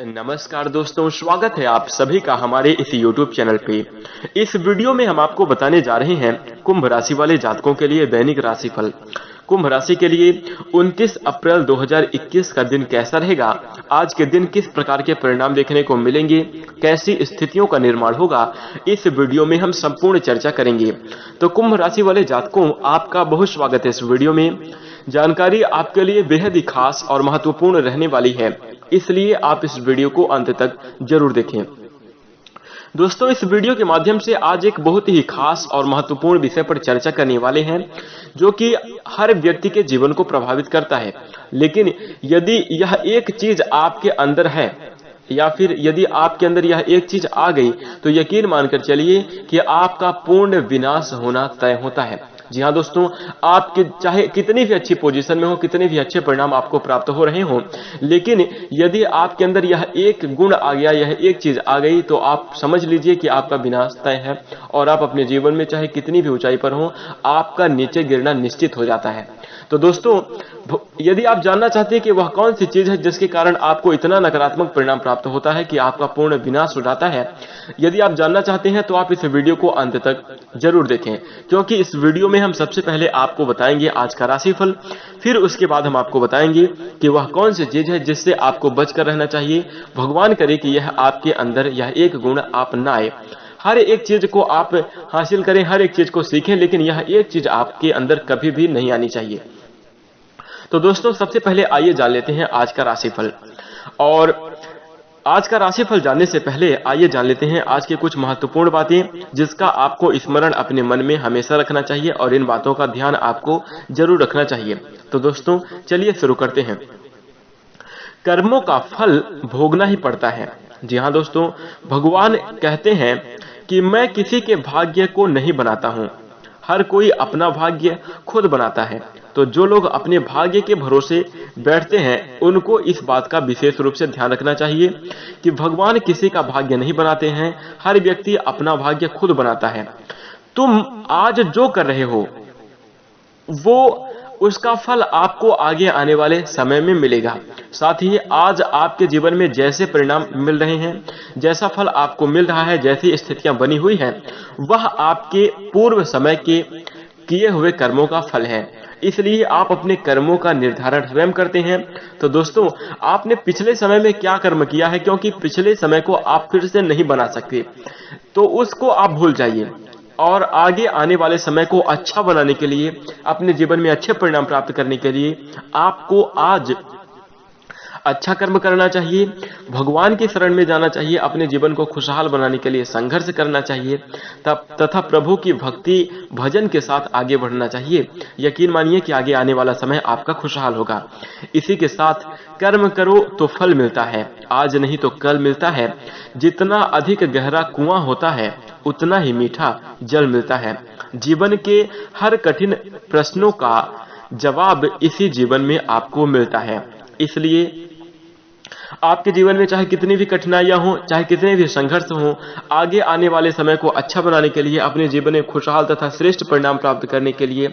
नमस्कार दोस्तों, स्वागत है आप सभी का हमारे इस YouTube चैनल पे। इस वीडियो में हम आपको बताने जा रहे हैं कुंभ राशि वाले जातकों के लिए दैनिक राशिफल। कुंभ राशि के लिए 29 अप्रैल 2021 का दिन कैसा रहेगा, आज के दिन किस प्रकार के परिणाम देखने को मिलेंगे, कैसी स्थितियों का निर्माण होगा, इस वीडियो में हम संपूर्ण चर्चा करेंगे। तो कुंभ राशि वाले जातकों, आपका बहुत स्वागत है इस वीडियो में। जानकारी आपके लिए बेहद ही खास और महत्वपूर्ण रहने वाली है, इसलिए आप इस वीडियो को अंत तक जरूर देखें। दोस्तों, इस वीडियो के माध्यम से आज एक बहुत ही खास और महत्वपूर्ण विषय पर चर्चा करने वाले हैं, जो कि हर व्यक्ति के जीवन को प्रभावित करता है। लेकिन यदि यह एक चीज आपके अंदर है या फिर यदि आपके अंदर यह एक चीज आ गई, तो यकीन मानकर चलिए कि आपका पूर्ण विनाश होना तय होता है। जी हाँ दोस्तों, आप चाहे कितनी भी अच्छी पोजीशन में हो, कितने भी अच्छे परिणाम आपको प्राप्त हो रहे हो, लेकिन यदि आपके अंदर यह एक गुण आ गया, यह एक चीज आ गई, तो आप समझ लीजिए कि आपका विनाश तय है और आप अपने जीवन में चाहे कितनी भी ऊंचाई पर हो, आपका नीचे गिरना निश्चित हो जाता है। तो दोस्तों, यदि आप जानना चाहते हैं कि वह कौन सी चीज है जिसके कारण आपको इतना नकारात्मक परिणाम प्राप्त होता है कि आपका पूर्ण विनाश हो जाता है, यदि आप जानना चाहते हैं तो आप इस वीडियो को अंत तक जरूर देखें, क्योंकि इस वीडियो में हम सबसे पहले आपको बताएंगे आज का राशिफल, फिर उसके बाद हम आपको बताएंगे कि वह कौन सी चीज है जिससे आपको बचकर रहना चाहिए। भगवान करे कि यह आपके अंदर यह एक गुण आप ना आए। हर एक चीज को आप हासिल करें, हर एक चीज को सीखें, लेकिन यह एक चीज आपके अंदर कभी भी नहीं आनी चाहिए। तो दोस्तों, सबसे पहले आइए जान लेते हैं आज का राशिफल। और आज का राशिफल जानने से पहले आइए जान लेते हैं आज की कुछ महत्वपूर्ण बातें, जिसका आपको स्मरण अपने मन में हमेशा रखना चाहिए और इन बातों का ध्यान आपको जरूर रखना चाहिए। तो दोस्तों, चलिए शुरू करते हैं। कर्मों का फल भोगना ही पड़ता है। जी हाँ दोस्तों, भगवान कहते हैं कि मैं किसी के भाग्य को नहीं बनाता हूँ, हर कोई अपना भाग्य खुद बनाता है। तो जो लोग अपने भाग्य के भरोसे बैठते हैं, उनको इस बात का विशेष रूप से ध्यान रखना चाहिए कि भगवान किसी का भाग्य नहीं बनाते हैं, हर व्यक्ति अपना भाग्य खुद बनाता है। तुम आज जो कर रहे हो, वो उसका फल आपको आगे आने वाले समय में मिलेगा। साथ ही आज आपके जीवन में जैसे परिणाम मिल रहे हैं, जैसा फल आपको मिल रहा है, जैसी स्थितियां बनी हुई हैं, वह आपके पूर्व समय के किए हुए कर्मों का फल है। इसलिए आप अपने कर्मों का निर्धारण स्वयं करते हैं। तो दोस्तों, आपने पिछले समय में क्या कर्म किया है, क्योंकि पिछले समय को आप फिर से नहीं बना सकते, तो उसको आप भूल जाइए और आगे आने वाले समय को अच्छा बनाने के लिए, अपने जीवन में अच्छे परिणाम प्राप्त करने के लिए आपको आज अच्छा कर्म करना चाहिए, भगवान की शरण में जाना चाहिए, अपने जीवन को खुशहाल बनाने के लिए संघर्ष करना चाहिए, तथा प्रभु की भक्ति भजन के साथ आगे बढ़ना चाहिए। यकीन मानिए कि आगे आने वाला समय आपका खुशहाल होगा। इसी के साथ कर्म करो तो फल मिलता है, आज नहीं तो कल मिलता है। जितना अधिक गहरा कुआं होता है, उतना ही मीठा जल मिलता है। जीवन के हर कठिन प्रश्नों का जवाब इसी जीवन में आपको मिलता है। इसलिए आपके जीवन में चाहे कितनी भी कठिनाइयां हो, चाहे कितने भी संघर्ष हो, आगे आने वाले समय को अच्छा बनाने के लिए, अपने जीवन में खुशहाल तथा श्रेष्ठ परिणाम प्राप्त करने के लिए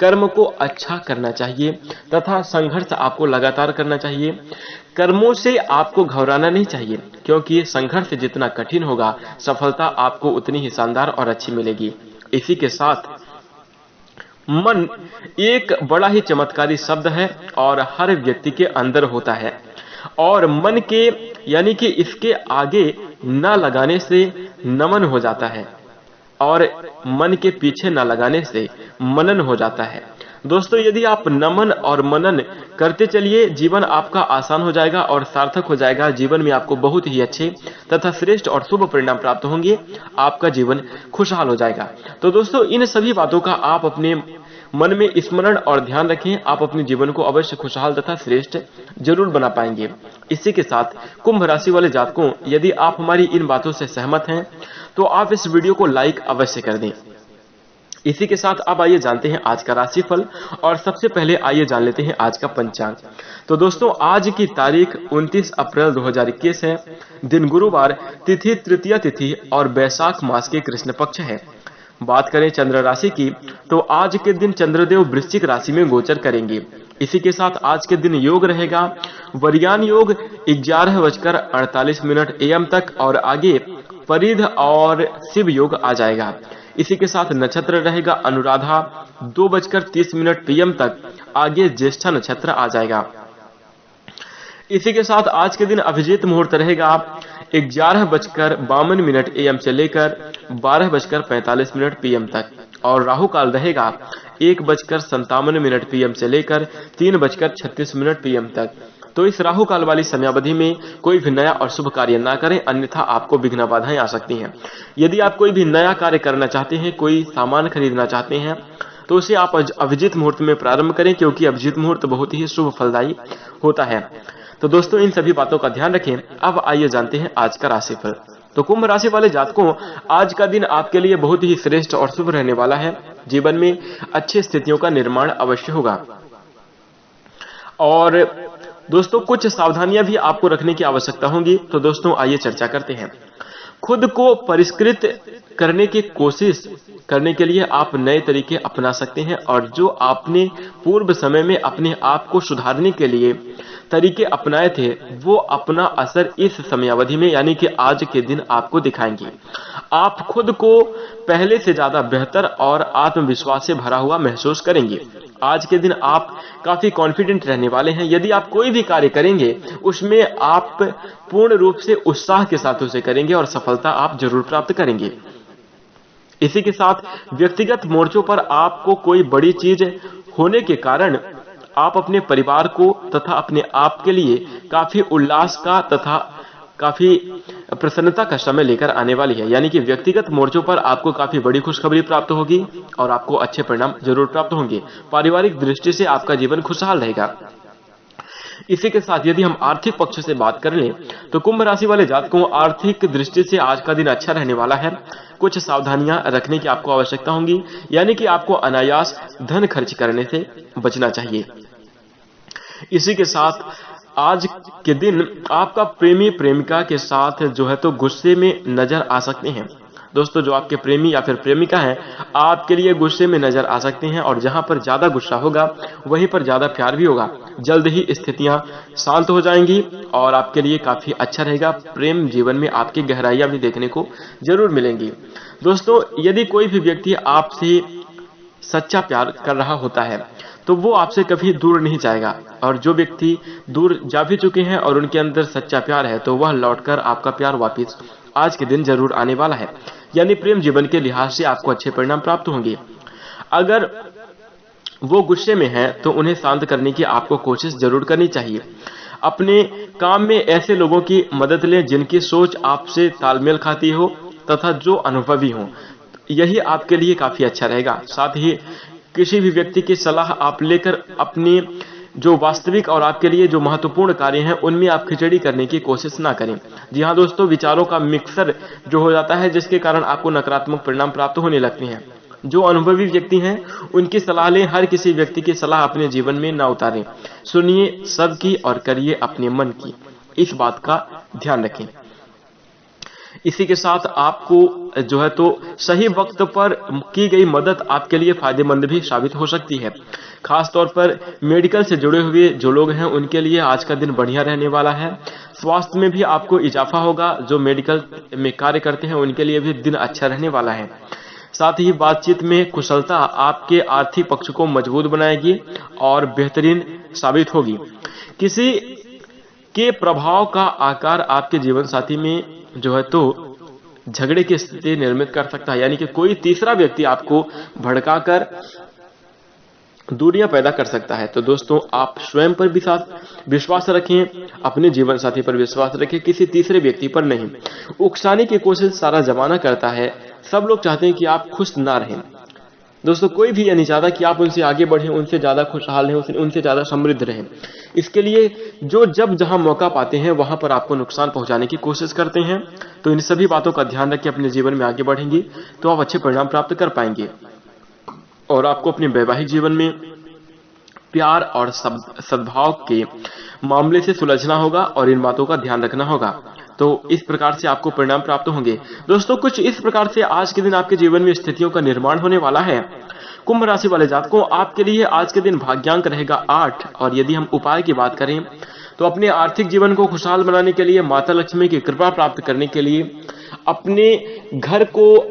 कर्म को अच्छा करना चाहिए तथा संघर्ष आपको लगातार करना चाहिए। कर्मों से आपको घबराना नहीं चाहिए, क्योंकि संघर्ष जितना कठिन होगा, सफलता आपको उतनी ही शानदार और अच्छी मिलेगी। इसी के साथ मन एक बड़ा ही चमत्कारी शब्द है और हर व्यक्ति के अंदर होता है, और मन के यानी कि इसके आगे न लगाने से नमन हो जाता है और मन के पीछे न लगाने से मनन हो जाता है। दोस्तों, यदि आप नमन और मनन करते चलिए, जीवन आपका आसान हो जाएगा और सार्थक हो जाएगा। जीवन में आपको बहुत ही अच्छे तथा श्रेष्ठ और शुभ परिणाम प्राप्त होंगे, आपका जीवन खुशहाल हो जाएगा। तो दोस्तों, इन सभी बातों का आप अपने मन में स्मरण और ध्यान रखें, आप अपने जीवन को अवश्य खुशहाल तथा श्रेष्ठ जरूर बना पाएंगे। इसी के साथ कुंभ राशि वाले जातकों, यदि आप हमारी इन बातों से सहमत हैं, तो आप इस वीडियो को लाइक अवश्य कर दें। इसी के साथ अब आइए जानते हैं आज का राशिफल, और सबसे पहले आइए जान लेते हैं आज का पंचांग। तो दोस्तों, आज की तारीख 29 अप्रैल 2021 है, दिन गुरुवार, तिथि तृतीया तिथि और बैसाख मास के कृष्ण पक्ष है। बात करें चंद्र राशि की, तो आज के दिन चंद्रदेव वृश्चिक राशि में गोचर करेंगे इसी के साथ आज के दिन योग रहेगा वरियान योग 11:48 AM तक, और आगे परिध और शिव योग आ जाएगा। इसी के साथ नक्षत्र रहेगा अनुराधा 2:30 PM तक, आगे ज्येष्ठा नक्षत्र आ जाएगा। इसी के साथ आज के दिन अभिजीत मुहूर्त रहेगा 11:52 AM से लेकर 12:45 PM तक, और राहु काल रहेगा 1:57 PM से लेकर 3:36 PM तक। तो इस राहु काल वाली समयावधि में कोई भी नया और शुभ कार्य ना करें, अन्यथा आपको विघ्न बाधाएं आ सकती हैं। यदि आप कोई भी नया कार्य करना चाहते हैं, कोई सामान खरीदना चाहते हैं, तो उसे आप अभिजीत मुहूर्त में प्रारंभ करें, क्योंकि अभिजीत मुहूर्त बहुत ही शुभ फलदायी होता है। तो दोस्तों, इन सभी बातों का ध्यान रखें। अब आइए जानते हैं आज का राशिफल। तो कुंभ राशि वाले जातकों, आज का दिन आपके लिए बहुत ही श्रेष्ठ और शुभ रहने वाला है। जीवन में अच्छी स्थितियों का निर्माण अवश्य होगा, और दोस्तों कुछ सावधानियां भी आपको रखने की आवश्यकता होगी। तो दोस्तों आइए चर्चा करते हैं। खुद को परिष्कृत करने की कोशिश करने के लिए आप नए तरीके अपना सकते हैं, और जो आपने पूर्व समय में अपने आप को सुधारने के लिए तरीके अपनाए थे, वो अपना असर इस समयावधि में यानी कि आज के दिन आपको दिखाएंगे। आप खुद को पहले से ज्यादा बेहतर और आत्मविश्वास से भरा हुआ महसूस करेंगे। आज के दिन आप काफी कॉन्फिडेंट रहने वाले हैं। यदि आप कोई भी कार्य करेंगे, उसमें आप पूर्ण रूप से उत्साह के साथ उसे करेंगे और सफलता आप जरूर प्राप्त करेंगे। इसी के साथ व्यक्तिगत मोर्चों पर आपको कोई बड़ी चीज होने के कारण आप अपने परिवार को तथा अपने आप के लिए काफी उल्लास का तथा काफी प्रसन्नता का समय लेकर आने वाली है। यानी कि व्यक्तिगत मोर्चों पर आपको काफी बड़ी खुशखबरी प्राप्त होगी और आपको अच्छे परिणाम जरूर प्राप्त होंगे। पारिवारिक दृष्टि से आपका जीवन खुशहाल रहेगा। इसी के साथ यदि हम आर्थिक पक्ष से बात कर लें, तो कुंभ राशि वाले जातकों, आर्थिक दृष्टि से आज का दिन अच्छा रहने वाला है। कुछ सावधानियां रखने की आपको आवश्यकता होगी, यानी कि आपको अनायास धन खर्च करने से बचना चाहिए। इसी के साथ आज के दिन आपका प्रेमी प्रेमिका के साथ जो है तो गुस्से में नजर आ सकते हैं। दोस्तों, जो आपके प्रेमी या फिर प्रेमिका हैं, आपके लिए गुस्से में नजर आ सकते हैं, और जहां पर ज्यादा गुस्सा होगा वहीं पर ज्यादा प्यार भी होगा। जल्द ही स्थितियां शांत हो जाएंगी और आपके लिए काफी अच्छा रहेगा। प्रेम जीवन में आपकी गहराइयां भी देखने को जरूर मिलेंगी। दोस्तों, यदि कोई भी व्यक्ति आपसे सच्चा प्यार कर रहा होता है, तो वो आपसे कभी दूर नहीं जाएगा, और जो व्यक्ति दूर जा भी चुके हैं और उनके अंदर सच्चा प्यार है, तो वह लौटकर आपका प्यार वापस आज के दिन जरूर आने वाला है। यानी प्रेम जीवन के लिहाज से आपको अच्छे परिणाम प्राप्त होंगे। अगर वो गुस्से में हैं, तो उन्हें शांत करने की आपको कोशिश जरूर करनी चाहिए। अपने काम में ऐसे लोगों की मदद लें जिनकी सोच आपसे तालमेल खाती हो तथा जो अनुभवी हो, यही आपके लिए काफी अच्छा रहेगा। साथ ही किसी भी व्यक्ति की सलाह आप लेकर अपनी जो वास्तविक और आपके लिए जो महत्वपूर्ण कार्य हैं, उनमें आप खिचड़ी करने की कोशिश ना करें। जी हाँ दोस्तों, विचारों का मिक्सर जो हो जाता है, जिसके कारण आपको नकारात्मक परिणाम प्राप्त होने लगते हैं। जो अनुभवी व्यक्ति हैं, उनकी सलाह लें। हर किसी व्यक्ति की सलाह अपने जीवन में ना उतारें। सुनिए सबकी और करिए अपने मन की, इस बात का ध्यान रखें। इसी के साथ आपको जो है तो सही वक्त पर की गई मदद आपके लिए फायदेमंद भी साबित हो सकती है। खास तौर पर मेडिकल से जुड़े हुए जो लोग हैं, उनके लिए आज का दिन बढ़िया रहने वाला है। स्वास्थ्य में भी आपको इजाफा होगा। जो मेडिकल में कार्य करते हैं, उनके लिए भी दिन अच्छा रहने वाला है। साथ ही बातचीत में कुशलता आपके आर्थिक पक्ष को मजबूत बनाएगी और बेहतरीन साबित होगी। किसी के प्रभाव का आकार आपके जीवन साथी में जो है तो झगड़े की स्थिति निर्मित कर सकता है। यानी कि कोई तीसरा व्यक्ति आपको भड़काकर दूरियां पैदा कर सकता है। तो दोस्तों, आप स्वयं पर भी साथ विश्वास रखें, अपने जीवन साथी पर विश्वास रखें, किसी तीसरे व्यक्ति पर नहीं। उकसाने की कोशिश सारा जमाना करता है। सब लोग चाहते हैं कि आप खुश ना रहें। दोस्तों, कोई भी ये नहीं चाहता कि आप उनसे आगे बढ़ें, उनसे ज्यादा खुशहाल रहें, उनसे ज्यादा समृद्ध रहें। इसके लिए जो जब जहां मौका पाते हैं, वहां पर आपको नुकसान पहुंचाने की कोशिश करते हैं। तो इन सभी बातों का ध्यान रख के अपने जीवन में आगे बढ़ेंगे, तो आप अच्छे परिणाम प्राप्त कर पाएंगे। और आपको अपने वैवाहिक जीवन में प्यार और सद्भाव के मामले से सुलझना होगा और इन बातों का ध्यान रखना होगा। तो इस प्रकार से आपको परिणाम प्राप्त होंगे। दोस्तों, कुछ इस प्रकार से आज के दिन आपके जीवन में स्थितियों का निर्माण होने वाला है। कुंभ राशि वाले जातकों, आपके लिए आज के दिन भाग्यांक रहेगा 8। और यदि हम उपाय की बात करें तो अपने आर्थिक जीवन को खुशहाल बनाने के लिए, माता लक्ष्मी की कृपा प्राप्त करने के लिए, अपने घर को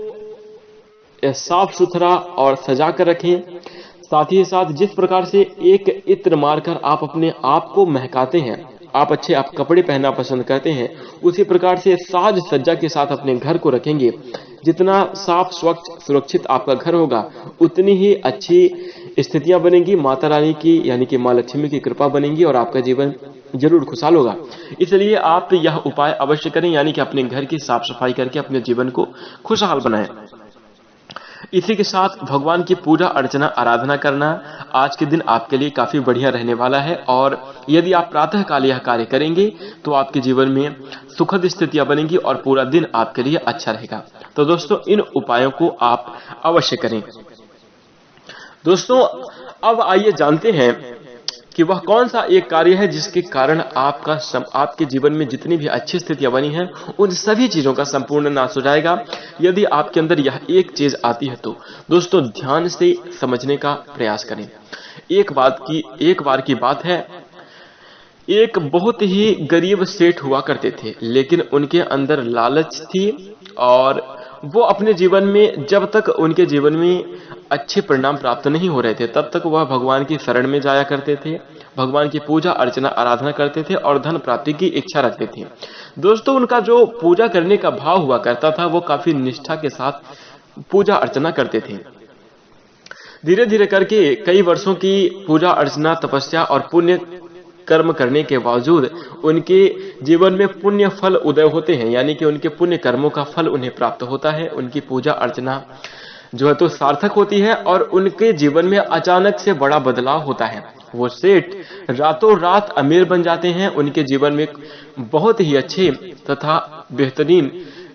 साफ सुथरा और सजा कर रखें। साथ ही साथ जिस प्रकार से एक इत्र मारकर आप अपने आप को महकाते हैं, आप कपड़े पहनना पसंद करते हैं, उसी प्रकार से साज सज्जा के साथ अपने घर को रखेंगे। जितना साफ स्वच्छ सुरक्षित आपका घर होगा, उतनी ही अच्छी स्थितियां बनेंगी, माता रानी की यानी कि मां लक्ष्मी की कृपा बनेगी और आपका जीवन जरूर खुशहाल होगा। इसलिए आप यह उपाय अवश्य करें, यानी कि अपने घर की साफ सफाई करके अपने जीवन को खुशहाल बनाएं। इसी के साथ भगवान की पूजा अर्चना आराधना करना आज के दिन आपके लिए काफी बढ़िया रहने वाला है। और यदि आप प्रातः काल यह कार्य करेंगे तो आपके जीवन में सुखद स्थितियां बनेंगी और पूरा दिन आपके लिए अच्छा रहेगा। तो दोस्तों, इन उपायों को आप अवश्य करें। दोस्तों, अब आइए जानते हैं कि वह कौन सा एक कार्य है जिसके कारण आपके जीवन में जितनी भी अच्छी स्थितियां बनी हैं, उन सभी चीजों का संपूर्ण नाश हो जाएगा यदि आपके अंदर यह एक चीज आती है। तो दोस्तों, ध्यान से समझने का प्रयास करें। एक बार की बात है, एक बहुत ही गरीब सेठ हुआ करते थे, लेकिन उनके अंदर लालच थी और वो अपने जीवन में, जब तक उनके जीवन में अच्छे परिणाम प्राप्त नहीं हो रहे थे, तब तक वह भगवान की शरण में जाया करते थे, भगवान की पूजा अर्चना आराधना करते थे और धन प्राप्ति की इच्छा रखते थे। दोस्तों, उनका जो पूजा करने का भाव हुआ करता था, वो काफी निष्ठा के साथ पूजा अर्चना करते थे। धीरे धीरे करके कई वर्षों की पूजा अर्चना, तपस्या और पुण्य कर्म करने के बावजूद उनके जीवन में पुण्य फल उदय होते हैं, यानी कि उनके पुण्य कर्मों का फल उन्हें प्राप्त होता है। उनकी पूजा अर्चना जो है तो सार्थक होती है और उनके जीवन में अचानक से बड़ा बदलाव होता है। वो सेठ रातों रात अमीर बन जाते हैं। उनके जीवन में बहुत ही अच्छे तथा बेहतरीन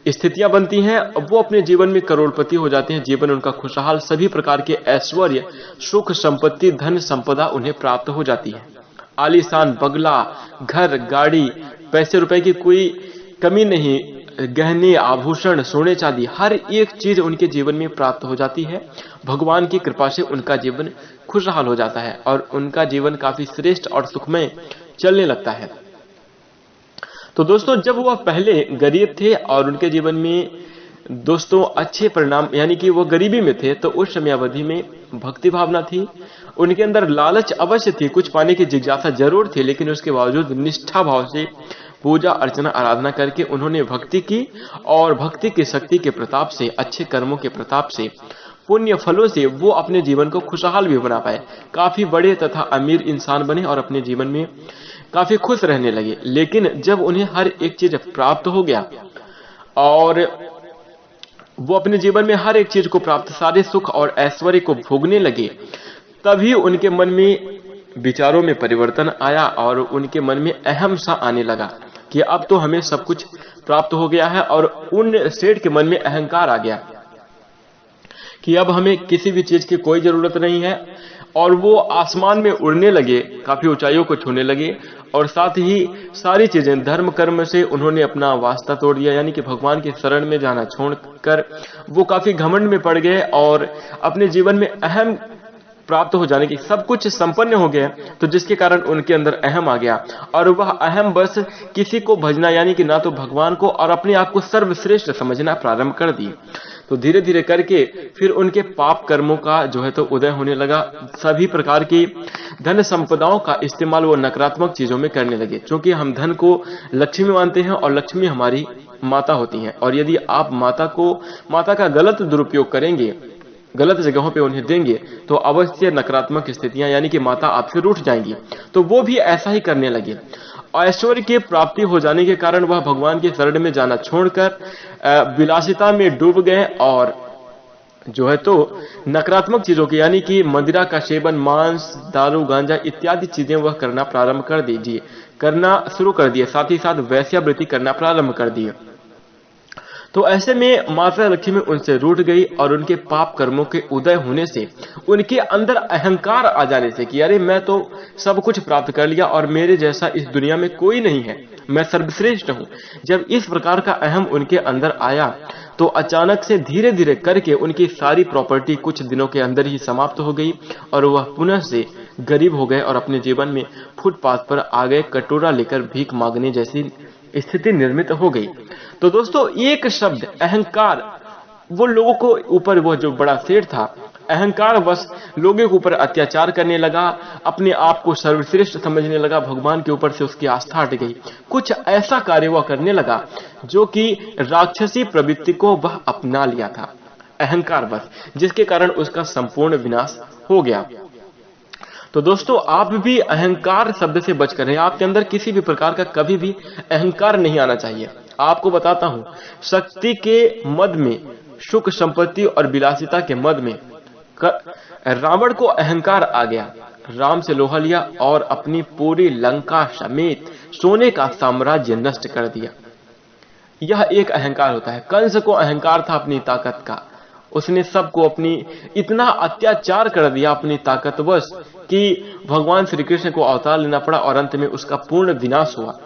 स्थितियां बनती हैं। वो अपने जीवन में करोड़पति हो जाते हैं। जीवन उनका खुशहाल, सभी प्रकार के ऐश्वर्य, सुख, संपत्ति, धन संपदा उन्हें प्राप्त हो जाती है। आलीशान बंगला, घर, गाड़ी, पैसे रुपए की कोई कमी नहीं, गहने, आभूषण, सोने चांदी, हर एक चीज उनके जीवन में प्राप्त हो जाती है। भगवान की कृपा से उनका जीवन खुशहाल हो जाता है और उनका जीवन काफी श्रेष्ठ और सुखमय चलने लगता है। तो दोस्तों, जब वह पहले गरीब थे और उनके जीवन में दोस्तों अच्छे परिणाम, यानी कि वो गरीबी में थे, तो उस समय अवधि में भक्ति भावना थी, उनके अंदर लालच अवश्य थी, कुछ पाने की जिज्ञासा जरूर थी, लेकिन उसके बावजूद निष्ठा भाव से पूजा अर्चना आराधना करके उन्होंने भक्ति की और भक्ति की शक्ति के प्रताप से, अच्छे कर्मों के प्रताप से, पुण्य फलों से वो अपने जीवन को खुशहाल भी बना पाए, काफी बड़े तथा अमीर इंसान बने और अपने जीवन में काफी खुश रहने लगे। लेकिन जब उन्हें हर एक चीज प्राप्त हो गया और वो अपने जीवन में हर एक चीज को प्राप्त, सारे सुख और ऐश्वर्य को भोगने लगे, तभी उनके मन में विचारों में परिवर्तन आया और उनके मन में अहम सा आने लगा कि अब तो हमें सब कुछ प्राप्त हो गया है। और उन सेठ के मन में अहंकार आ गया कि अब हमें किसी भी चीज की कोई जरूरत नहीं है और वो आसमान में उड़ने लगे, काफी ऊंचाइयों को छूने लगे और साथ ही सारी चीजें, धर्म कर्म से उन्होंने अपना वास्ता तोड़ दिया, यानी कि भगवान की शरण में जाना छोड़कर वो काफी घमंड में पड़ गए और अपने जीवन में अहम प्राप्त हो जाने की, सब कुछ संपन्न हो गया, तो जिसके कारण उनके अंदर अहम आ गया और वह अहम बस किसी को भजना, यानी कि ना तो भगवान को और अपने आप को सर्वश्रेष्ठ समझना प्रारंभ कर दी। तो धीरे धीरे करके फिर उनके पाप कर्मों का जो है तो उदय होने लगा। सभी प्रकार की धन संपदाओं का इस्तेमाल वो नकारात्मक चीजों में करने लगे, क्योंकि हम धन को लक्ष्मी मानते हैं और लक्ष्मी हमारी माता होती हैं। और यदि आप माता का गलत दुरुपयोग करेंगे, गलत जगहों पे उन्हें देंगे, तो अवश्य नकारात्मक स्थितियां, यानी कि माता आपसे रूठ जाएंगी। तो वो भी ऐसा ही करने लगे। ऐश्वर्य की प्राप्ति हो जाने के कारण वह भगवान की शरण में जाना छोड़कर विलासिता में डूब गए और जो है तो नकारात्मक चीजों की, यानी कि मदिरा का सेवन, मांस, दारू, गांजा इत्यादि चीजें वह करना शुरू कर दिए। साथ ही साथ वैश्यावृत्ति करना प्रारंभ कर दिए। तो ऐसे में माता लक्ष्मी उनसे रूठ गई और उनके पाप कर्मों के उदय होने से, उनके अंदर अहंकार आ जाने से कि अरे मैं तो सब कुछ प्राप्त कर लिया और मेरे जैसा इस दुनिया में कोई नहीं है, मैं सर्वश्रेष्ठ हूँ। जब इस प्रकार का अहम उनके अंदर आया तो अचानक से धीरे धीरे करके उनकी सारी प्रॉपर्टी कुछ दिनों के अंदर ही समाप्त हो गई और वह पुनः से गरीब हो गए और अपने जीवन में फुटपाथ पर आ गए, कटोरा लेकर भीख मांगने जैसी स्थिति निर्मित हो गई। तो दोस्तों एक शब्द अहंकार, वो लोगों को ऊपर, वो जो बड़ा सेठ था अहंकार वश लोगों के ऊपर अत्याचार करने लगा, अपने आप को सर्वश्रेष्ठ समझने लगा, भगवान के ऊपर से उसकी आस्था हट गई। कुछ ऐसा कार्य वह करने लगा जो कि राक्षसी प्रवृत्ति को वह अपना लिया था अहंकार वश, जिसके कारण उसका संपूर्ण विनाश हो गया। तो दोस्तों आप भी अहंकार शब्द से बचकर रहें। आपके अंदर किसी भी प्रकार का कभी भी अहंकार नहीं आना चाहिए। आपको बताता हूं, शक्ति के मद में, सुख संपत्ति और विलासिता के मद में रावण को अहंकार आ गया। राम से लोहा लिया और अपनी पूरी लंका समेत सोने का साम्राज्य नष्ट कर दिया। यह एक अहंकार होता है। कंस को अहंकार था अपनी ताकत का, उसने सबको अपनी इतना अत्याचार कर दिया अपनी ताकतवश कि भगवान श्री कृष्ण को अवतार लेना पड़ा और अंत में उसका पूर्ण विनाश हुआ।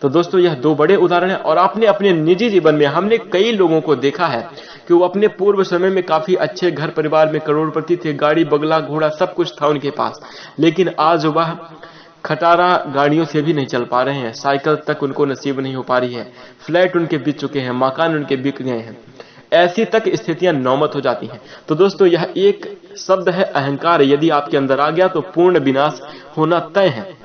तो दोस्तों यह दो बड़े उदाहरण हैं और आपने अपने निजी जीवन में हमने कई लोगों को देखा है कि वो अपने पूर्व समय में काफी अच्छे घर परिवार में करोड़पति थे, गाड़ी बंगला घोड़ा सब कुछ था उनके पास, लेकिन आज वह खटारा गाड़ियों से भी नहीं चल पा रहे हैं, साइकिल तक उनको नसीब नहीं हो पा रही है, फ्लैट उनके बिक चुके हैं, मकान उनके बिक गए हैं, ऐसी तक स्थितियां नौमत हो जाती हैं। तो दोस्तों यह एक शब्द है अहंकार, यदि आपके अंदर आ गया तो पूर्ण विनाश होना तय है,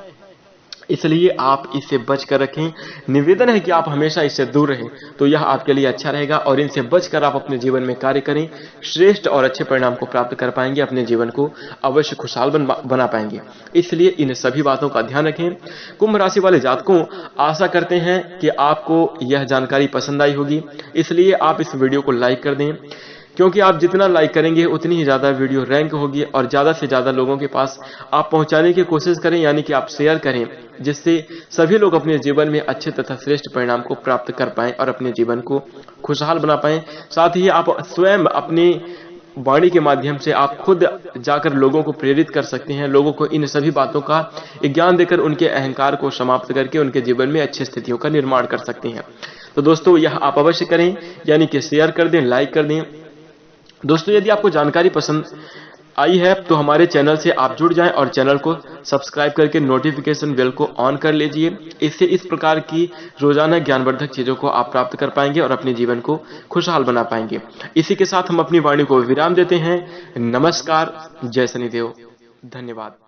इसलिए आप इससे बच कर रखें। निवेदन है कि आप हमेशा इससे दूर रहें, तो यह आपके लिए अच्छा रहेगा और इनसे बचकर आप अपने जीवन में कार्य करें, श्रेष्ठ और अच्छे परिणाम को प्राप्त कर पाएंगे, अपने जीवन को अवश्य खुशहाल बना पाएंगे। इसलिए इन सभी बातों का ध्यान रखें। कुंभ राशि वाले जातकों, आशा करते हैं कि आपको यह जानकारी पसंद आई होगी, इसलिए आप इस वीडियो को लाइक कर दें, क्योंकि आप जितना लाइक करेंगे उतनी ही ज्यादा वीडियो रैंक होगी और ज्यादा से ज्यादा लोगों के पास आप पहुंचाने की कोशिश करें, यानी कि आप शेयर करें, जिससे सभी लोग अपने जीवन में अच्छे तथा श्रेष्ठ परिणाम को प्राप्त कर पाएं और अपने जीवन को खुशहाल बना पाएं। साथ ही आप स्वयं अपनी वाणी के माध्यम से आप खुद जाकर लोगों को प्रेरित कर सकते हैं, लोगों को इन सभी बातों का ज्ञान देकर उनके अहंकार को समाप्त करके उनके जीवन में अच्छी स्थितियों का निर्माण कर सकते हैं। तो दोस्तों यह आप अवश्य करें, यानी कि शेयर कर दें, लाइक कर दें। दोस्तों यदि आपको जानकारी पसंद आई है तो हमारे चैनल से आप जुड़ जाएं और चैनल को सब्सक्राइब करके नोटिफिकेशन बेल को ऑन कर लीजिए। इससे इस प्रकार की रोजाना ज्ञानवर्धक चीजों को आप प्राप्त कर पाएंगे और अपने जीवन को खुशहाल बना पाएंगे। इसी के साथ हम अपनी वाणी को विराम देते हैं। नमस्कार, जय शनिदेव, धन्यवाद।